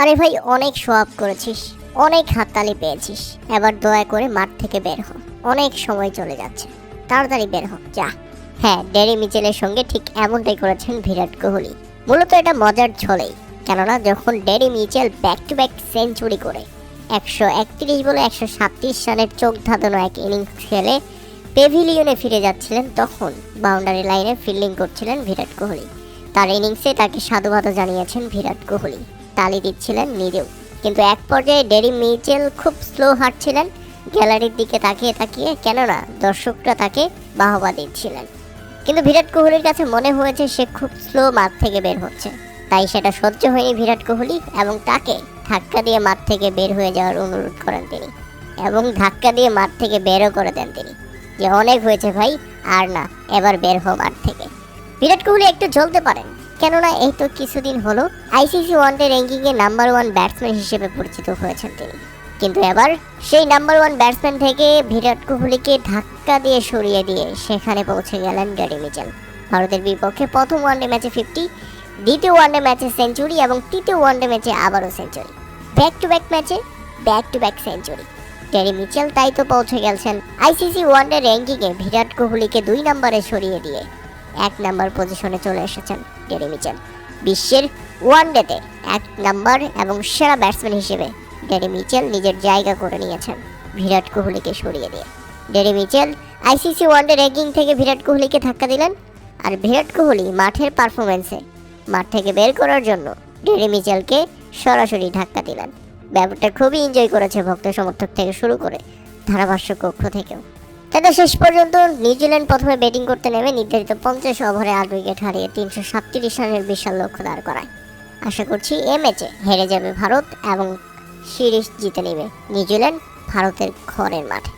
আরে ভাই, অনেক শো আপ করেছিস, অনেক হাততালি পেয়েছিস, এবার দয়া করে মাঠ থেকে বের হ। অনেক সময় চলে যাচ্ছে, তাড়াতাড়ি বের হ যা। হ্যাঁ, ড্যারি মিচেলের সঙ্গে ঠিক এমনটাই করেছেন বিরাট কোহলি। মূলত এটা মজার ছলেই, কেননা যখন Daryl Mitchell back to back century করে 131 বলে 137 রানের চোখ ধাঁধানো এক ইনিংস খেলে পেভিলিয়নে ফিরে যাচ্ছিলেন, তখন বাউন্ডারি লাইনে ফিল্ডিং করছিলেন বিরাট কোহলি। তার ইনিংসে তাকে সাধুবাদ জানিয়েছেন বিরাট কোহলি, তালি দিচ্ছিলেন নিজেও। কিন্তু এক পর্যায়ে ড্যারি মিচেল খুব স্লো হাঁটছিলেন গ্যালারির দিকে তাকিয়ে তাকিয়ে, কেননা দর্শকরা তাকে বাহবা দিচ্ছিলেন। কিন্তু বিরাট কোহলির কাছে মনে হয়েছে সে খুব স্লো মাঠ থেকে বের হচ্ছে, তাই সেটা সহ্য হয়নি বিরাট কোহলি এবং তাকে ধাক্কা দিয়ে মাঠ থেকে বের হয়ে যাওয়ার অনুরোধ করেন তিনি, এবং ধাক্কা দিয়ে মাঠ থেকে বেরও করে দেন তিনি, যে অনেক হয়েছে ভাই, আর না, এবার বের হো মাঠ থেকে। বিরাট কোহলি একটু জ্বলতে পারেন, কেননা এই তো কিছুদিন হলো আইসিসি ওয়ানডে র্যাঙ্কিংয়ে নাম্বার 1 ব্যাটসম্যান হিসেবে পরিচিত হয়েছেন তিনি। কিন্তু এবার সেই নাম্বার 1 ব্যাটসম্যান থেকে বিরাট কোহলিকে ধাক্কা দিয়ে সরিয়ে দিয়ে সেখানে পৌঁছে গেলেন ড্যারি মিচেল। ভারতের বিপক্ষে প্রথম ওয়ানডে ম্যাচে 50, দ্বিতীয় ওয়ানডে ম্যাচে সেঞ্চুরি এবং তৃতীয় ওয়ানডে ম্যাচে আবারও সেঞ্চুরি। ব্যাক টু ব্যাক ম্যাচে back to back century. ড্যারি Mitchell তাই তো পৌঁছে গেছেন আইসিসি ওয়ানডে র্যাঙ্কিংয়ে বিরাট কোহলিকে 2 নম্বরে সরিয়ে দিয়ে 1 নম্বর পজিশনে চলে এসেছেন ড্যারি মিচেল। বিশ্বের ওয়ানডেতে 1 নম্বর এবং সেরা ব্যাটসম্যান হিসেবে ড্যারি মিচেল নিজের জায়গা করে নিয়েছেন বিরাট কোহলিকে সরিয়ে দিয়ে। ড্যারি মিচেল আইসিসি ওয়ানডে র্যাঙ্কিং থেকে বিরাট কোহলিকে ধাক্কা দিলেন, আর বিরাট কোহলি মাঠের পারফরমেন্সে মাঠ থেকে বের করার জন্য ড্যারি মিচেলকে সরাসরি ধাক্কা দিলেন। ব্যাপারটা খুবই এনজয় করেছে ভক্ত সমর্থক থেকে শুরু করে ধারাভাষ্য কক্ষ থেকেও। তাদের শেষ পর্যন্ত নিউজিল্যান্ড প্রথমে ব্যাটিং করতে নেমে নির্ধারিত 50 ওভারে 8 উইকেট হারিয়ে 337 রানের বিশাল লক্ষ্য দাঁড় করায়। আশা করছি এ ম্যাচে হেরে যাবে ভারত এবং সিরিজ জিতে নেবে নিউজিল্যান্ড ভারতের ঘরের মাঠে।